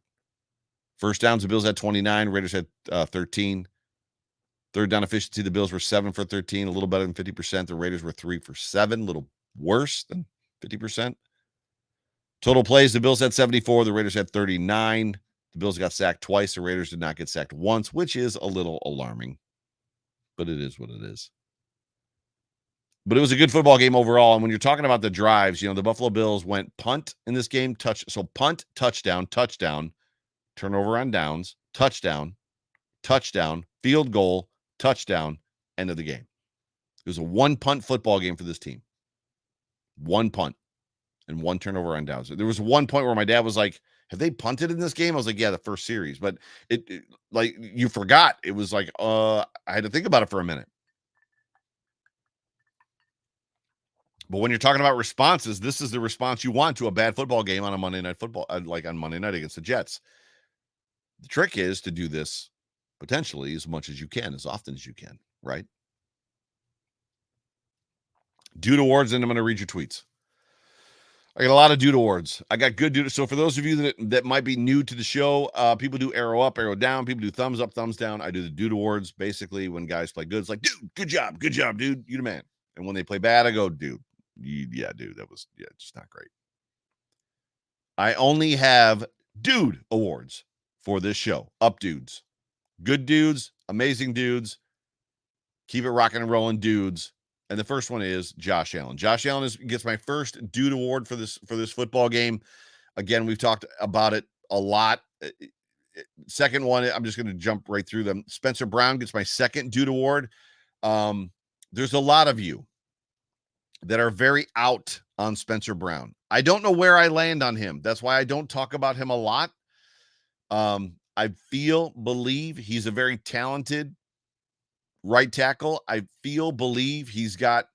First downs, the Bills had 29. Raiders had 13. Third down efficiency, the Bills were 7 for 13, a little better than 50%. The Raiders were 3 for 7, a little worse than 50%. Total plays, the Bills had 74. The Raiders had 39. The Bills got sacked twice. The Raiders did not get sacked once, which is a little alarming. But it is what it is. But it was a good football game overall. And when you're talking about the drives, the Buffalo Bills went punt in this game, punt, touchdown, turnover on downs, touchdown, field goal, touchdown, end of the game. It was a one punt football game for this team. One punt and one turnover on downs. There was one point where my dad was like, have they punted in this game? I was like, yeah, the first series. But it like you forgot. It was like, I had to think about it for a minute. But when you're talking about responses, this is the response you want to a bad football game on a Monday Night Football, like on Monday night against the Jets. The trick is to do this potentially as much as you can, as often as you can, right? Dude awards, and I'm going to read your tweets. I got a lot of dude awards. I got good dude. So for those of you that might be new to the show, people do arrow up, arrow down. People do thumbs up, thumbs down. I do the dude awards. Basically, when guys play good, it's like, dude, good job, dude. You the man. And when they play bad, I go, dude. Yeah, dude, that was just not great. I only have dude awards for this show. Up dudes, good dudes, amazing dudes, keep it rocking and rolling dudes. And the first one is Josh Allen. Josh Allen gets my first dude award for this football game. Again, we've talked about it a lot. Second one, I'm just going to jump right through them. Spencer Brown gets my second dude award. There's a lot of you that are very out on Spencer Brown. I don't know where I land on him. That's why I don't talk about him a lot. I believe he's a very talented right tackle. I believe he's got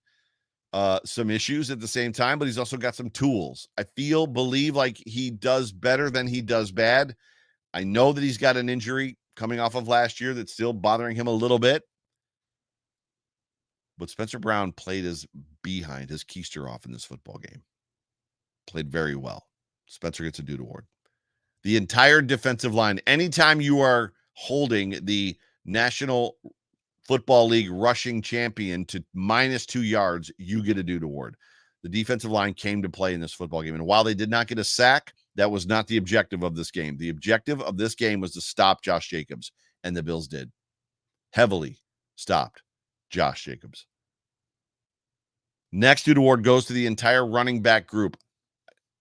some issues at the same time, but he's also got some tools. I believe like he does better than he does bad. I know that he's got an injury coming off of last year that's still bothering him a little bit. But Spencer Brown played his behind, his keister off in this football game. Played very well. Spencer gets a dude award. The entire defensive line, anytime you are holding the National Football League rushing champion to -2 yards, you get a dude award. The defensive line came to play in this football game. And while they did not get a sack, that was not the objective of this game. The objective of this game was to stop Josh Jacobs, and the Bills did. Heavily stopped Josh Jacobs. Next dude award goes to the entire running back group.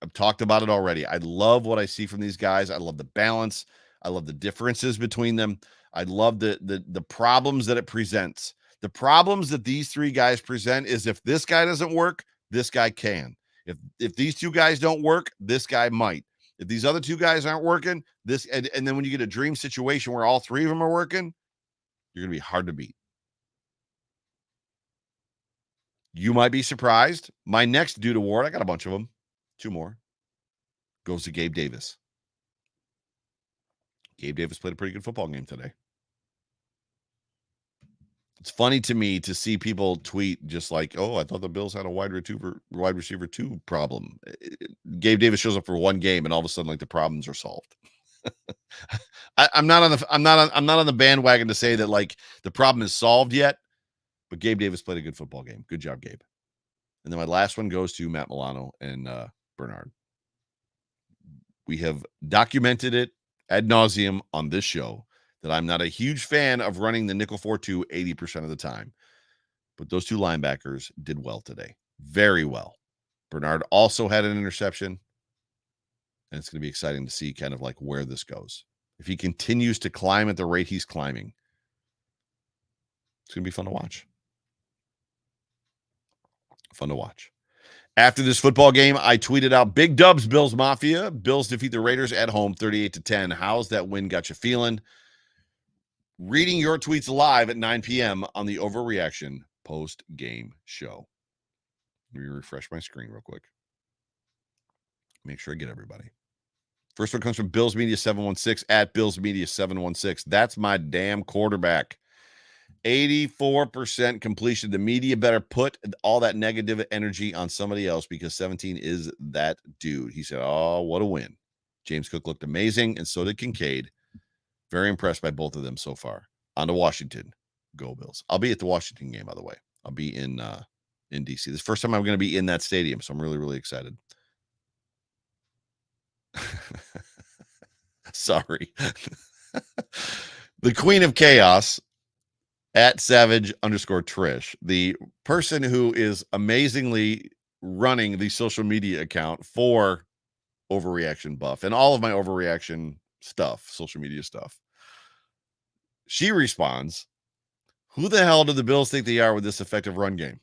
I've talked about it already. I love what I see from these guys. I love the balance. I love the differences between them. I love the problems that it presents. The problems that these three guys present is if this guy doesn't work, this guy can. If these two guys don't work, this guy might. If these other two guys aren't working, and then when you get a dream situation where all three of them are working, you're going to be hard to beat. You might be surprised. My next dude award, I got a bunch of them. 2 more. Goes to Gabe Davis. Gabe Davis played a pretty good football game today. It's funny to me to see people tweet just like, oh, I thought the Bills had a wide receiver 2 problem. Gabe Davis shows up for one game and all of a sudden like the problems are solved. I'm not on the bandwagon to say that like the problem is solved yet, but Gabe Davis played a good football game. Good job, Gabe. And then my last one goes to Matt Milano and Bernard. We have documented it ad nauseum on this show that I'm not a huge fan of running the nickel 4-2 80% of the time. But those two linebackers did well today. Very well. Bernard also had an interception. And it's going to be exciting to see kind of like where this goes. If he continues to climb at the rate he's climbing, it's going to be fun to watch. Fun to watch. After this football game, I tweeted out big dubs, Bills Mafia. Bills defeat the Raiders at home 38-10. How's that win got you feeling? Reading your tweets live at 9 p.m. on the Overreaction post-game show. Let me refresh my screen real quick. Make sure I get everybody. First one comes from Bills Media 716 at Bills Media 716. That's my damn quarterback. 84% completion. The media better put all that negative energy on somebody else because 17 is that dude. He said, oh, what a win. James Cook looked amazing, and so did Kincaid. Very impressed by both of them so far. On to Washington. Go Bills. I'll be at the Washington game, by the way. I'll be in D.C. This is the first time I'm going to be in that stadium, so I'm really, really excited. Sorry. The Queen of Chaos at Savage_Trish, the person who is amazingly running the social media account for Overreaction Buff and all of my Overreaction stuff, social media stuff. She responds, who the hell do the Bills think they are with this effective run game?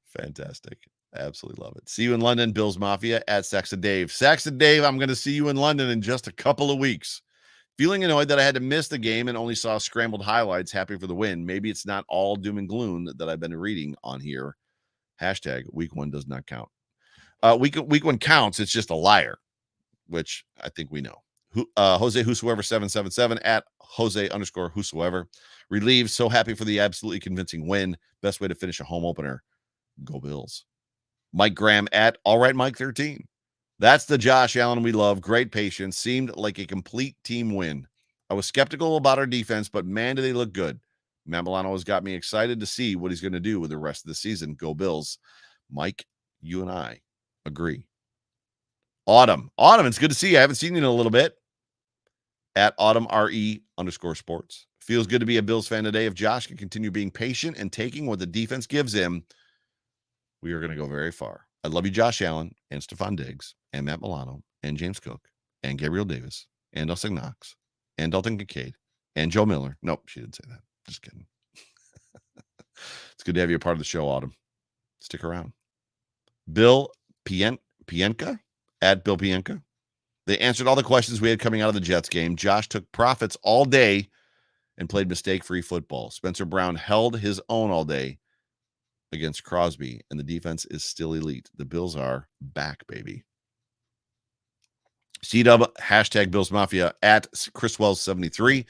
Fantastic. Absolutely love it. See you in London, Bills Mafia at Saxon Dave. Saxon Dave, I'm going to see you in London in just a couple of weeks. Feeling annoyed that I had to miss the game and only saw scrambled highlights. Happy for the win. Maybe it's not all doom and gloom that I've been reading on here. Hashtag week one does not count. Week one counts. It's just a liar, which I think we know. Jose Whosoever 777 at Jose_Whosoever. Relieved. So happy for the absolutely convincing win. Best way to finish a home opener. Go Bills. Mike Graham at All Right Mike 13. That's the Josh Allen we love. Great patience. Seemed like a complete team win. I was skeptical about our defense, but man, do they look good. Matt Milano has got me excited to see what he's going to do with the rest of the season. Go Bills. Mike, you and I agree. Autumn, it's good to see you. I haven't seen you in a little bit. At Autumn RE_sports. Feels good to be a Bills fan today. If Josh can continue being patient and taking what the defense gives him, we are going to go very far. I love you, Josh Allen, and Stephon Diggs, and Matt Milano, and James Cook, and Gabriel Davis, and Dustin Knox, and Dalton Kincaid, and Joe Miller. Nope, she didn't say that. Just kidding. It's good to have you a part of the show, Autumn. Stick around. Bill Pienka, at Bill Pienka. They answered all the questions we had coming out of the Jets game. Josh took profits all day and played mistake-free football. Spencer Brown held his own all day against Crosby, and the defense is still elite. The Bills are back, baby. C-Dub, hashtag Bills Mafia, at Chris Wells 73.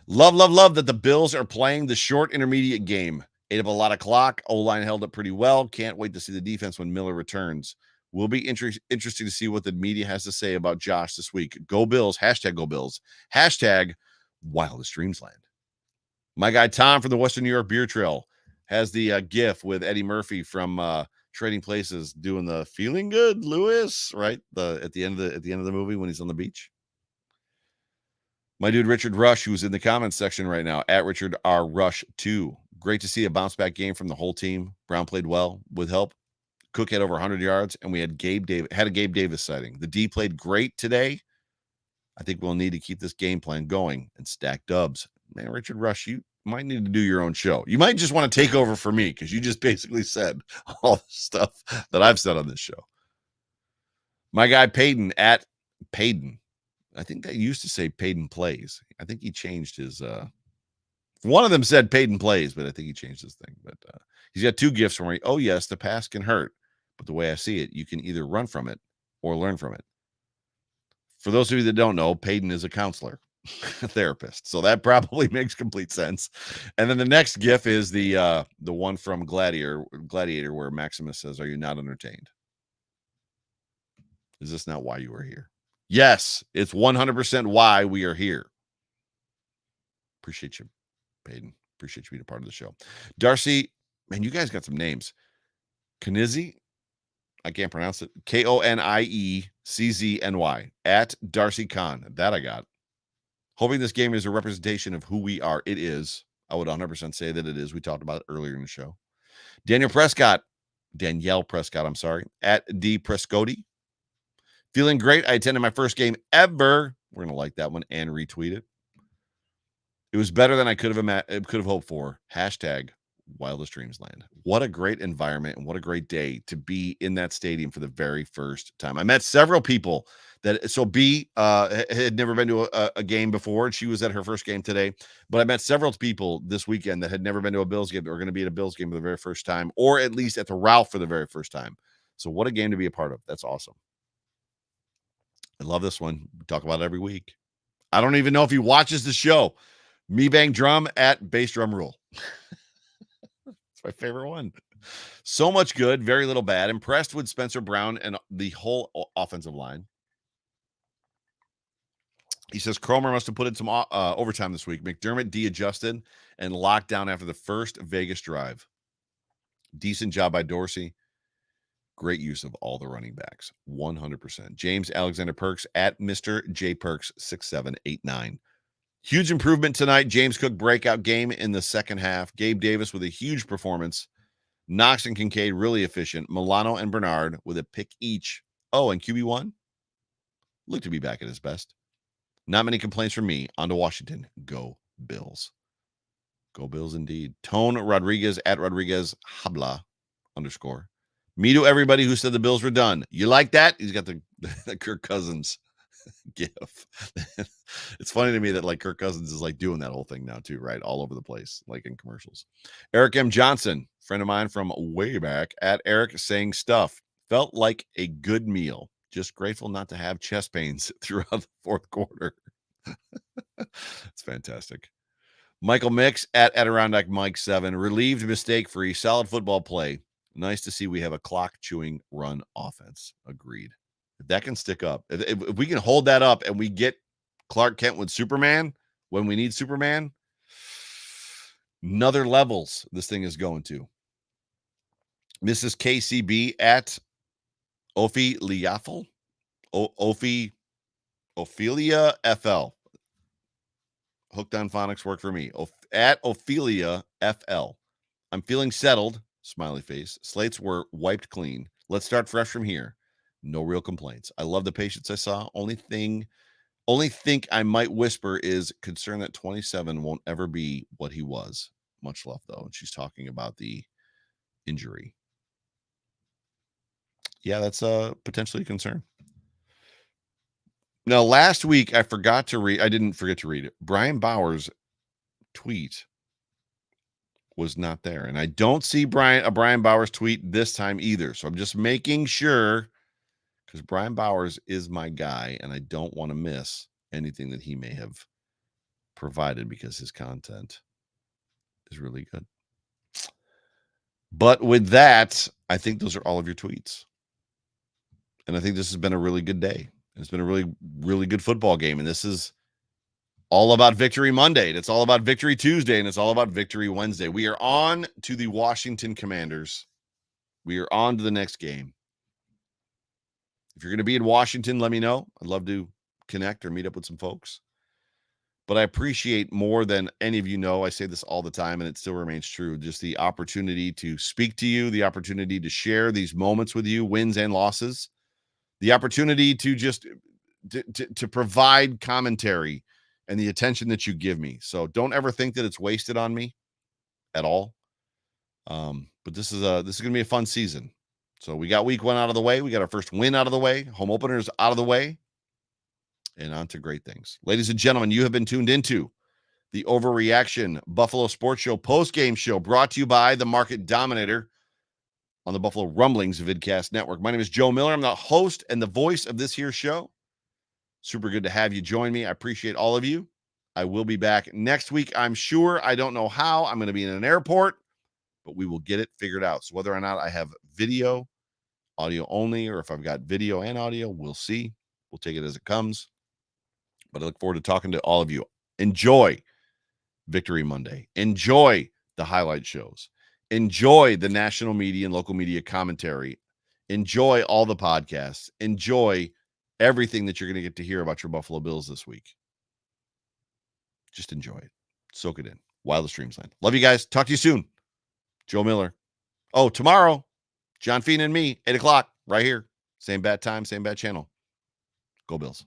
Love that the Bills are playing the short intermediate game. Ate up a lot of clock. O-line held up pretty well. Can't wait to see the defense when Miller returns. Will be interesting to see what the media has to say about Josh this week. Go Bills. Hashtag Go Bills. Hashtag Wildest Dreams Land. My guy Tom from the Western New York Beer Trail has the GIF with Eddie Murphy from Trading Places doing the "Feeling Good, Lewis," right? At the end of the movie when he's on the beach. My dude Richard Rush, who's in the comments section right now, at Richard R Rush 2. Great to see a bounce back game from the whole team. Brown played well with help. Cook had over 100 yards, and we had a Gabe Davis sighting. The D played great today. I think we'll need to keep this game plan going and stack dubs. Man, Richard Rush, you might need to do your own show. You might just want to take over for me because you just basically said all the stuff that I've said on this show. My guy Payton, at Payton. I think they used to say Payton Plays. I think he changed his one of them said Payton Plays, but I think he changed his thing. But he's got two gifts for me. Oh, yes, the pass can hurt. But the way I see it, you can either run from it or learn from it. For those of you that don't know, Payton is a counselor, a therapist. So that probably makes complete sense. And then the next gif is the one from Gladiator where Maximus says, "Are you not entertained? Is this not why you are here?" Yes, it's 100% why we are here. Appreciate you, Payton. Appreciate you being a part of the show. Darcy, man, you guys got some names. Knizzy, I can't pronounce it. KONIECZNY, at Darcy Khan. That I got. Hoping this game is a representation of who we are. It is. I would 100% say that it is. We talked about it earlier in the show. Danielle Prescott, I'm sorry, at D Prescotti. Feeling great. I attended my first game ever. We're going to like that one and retweet it. It was better than I could have hoped for. Hashtag Wildest Dreams Land. What a great environment and what a great day to be in that stadium for the very first time. I met several people B had never been to a game before, and she was at her first game today. But I met several people this weekend that had never been to a Bills game that were going to be at a Bills game for the very first time, or at least at the Ralph for the very first time. So what a game to be a part of. That's awesome. I love this one. We talk about it every week. I don't even know if he watches the show. Me Bang Drum at Bass Drum Rule. It's my favorite one. So much good, very little bad. Impressed with Spencer Brown and the whole offensive line. He says Cromer must have put in some overtime this week. McDermott de-adjusted and locked down after the first Vegas drive. Decent job by Dorsey. Great use of all the running backs. 100%. James Alexander Perks at Mr. J Perks 6789. Huge improvement tonight. James Cook breakout game in the second half. Gabe Davis with a huge performance. Knox and Kincaid really efficient. Milano and Bernard with a pick each. Oh, and QB1 looked to be back at his best. Not many complaints from me. On to Washington. Go Bills. Go Bills indeed. Tone Rodriguez at Rodriguez Habla _ Me to everybody who said the Bills were done. You like that? He's got the Kirk Cousins gif. It's funny to me that like Kirk Cousins is like doing that whole thing now too, right? All over the place, like in commercials. Eric M. Johnson, friend of mine from way back, at Eric saying stuff. Felt like a good meal. Just grateful not to have chest pains throughout the fourth quarter. It's fantastic. Michael Mix at Adirondack Mike 7. Relieved, mistake-free, solid football play. Nice to see we have a clock-chewing run offense. Agreed. If that can stick up, if we can hold that up and we get Clark Kent with Superman when we need Superman, another levels this thing is going to. Mrs. KCB at Ophi Liafel. Ophelia FL. Hooked on phonics work for me. At Ophelia FL. I'm feeling settled. Smiley face. Slates were wiped clean. Let's start fresh from here. No real complaints. I love the patience I saw. Only think I might whisper is concern that 27 won't ever be what he was. Much left, though. And she's talking about the injury. Yeah, that's potentially a concern. Now, last week, I didn't forget to read it. Brian Bowers' tweet was not there. And I don't see a Brian Bowers tweet this time either. So I'm just making sure, because Brian Bowers is my guy, and I don't want to miss anything that he may have provided because his content is really good. But with that, I think those are all of your tweets. And I think this has been a really good day. It's been a really, really good football game. And this is all about Victory Monday. And it's all about Victory Tuesday. And it's all about Victory Wednesday. We are on to the Washington Commanders. We are on to the next game. If you're going to be in Washington, let me know. I'd love to connect or meet up with some folks. But I appreciate more than any of you know. I say this all the time, and it still remains true. Just the opportunity to speak to you, the opportunity to share these moments with you, wins and losses, the opportunity to just to provide commentary and the attention that you give me. So don't ever think that it's wasted on me at all. But this is going to be a fun season. So we got week 1 out of the way. We got our first win out of the way. Home openers out of the way. And on to great things. Ladies and gentlemen, you have been tuned into the Overreaction Buffalo Sports Show post-game show brought to you by the Market Dominator on the Buffalo Rumblings Vidcast Network. My name is Joe Miller. I'm the host and the voice of this here show. Super good to have you join me. I appreciate all of you. I will be back next week, I'm sure. I don't know how. I'm going to be in an airport, but we will get it figured out. So whether or not I have video, audio only, or if I've got video and audio, we'll see. We'll take it as it comes. But I look forward to talking to all of you. Enjoy Victory Monday. Enjoy the highlight shows. Enjoy the national media and local media commentary. Enjoy all the podcasts. Enjoy everything that you're going to get to hear about your Buffalo Bills this week. Just enjoy it. Soak it in. Wildest Dreams Land. Love you guys. Talk to you soon. Joe Miller. Oh, tomorrow, John Feen and me, 8 o'clock, right here. Same bad time, same bad channel. Go Bills.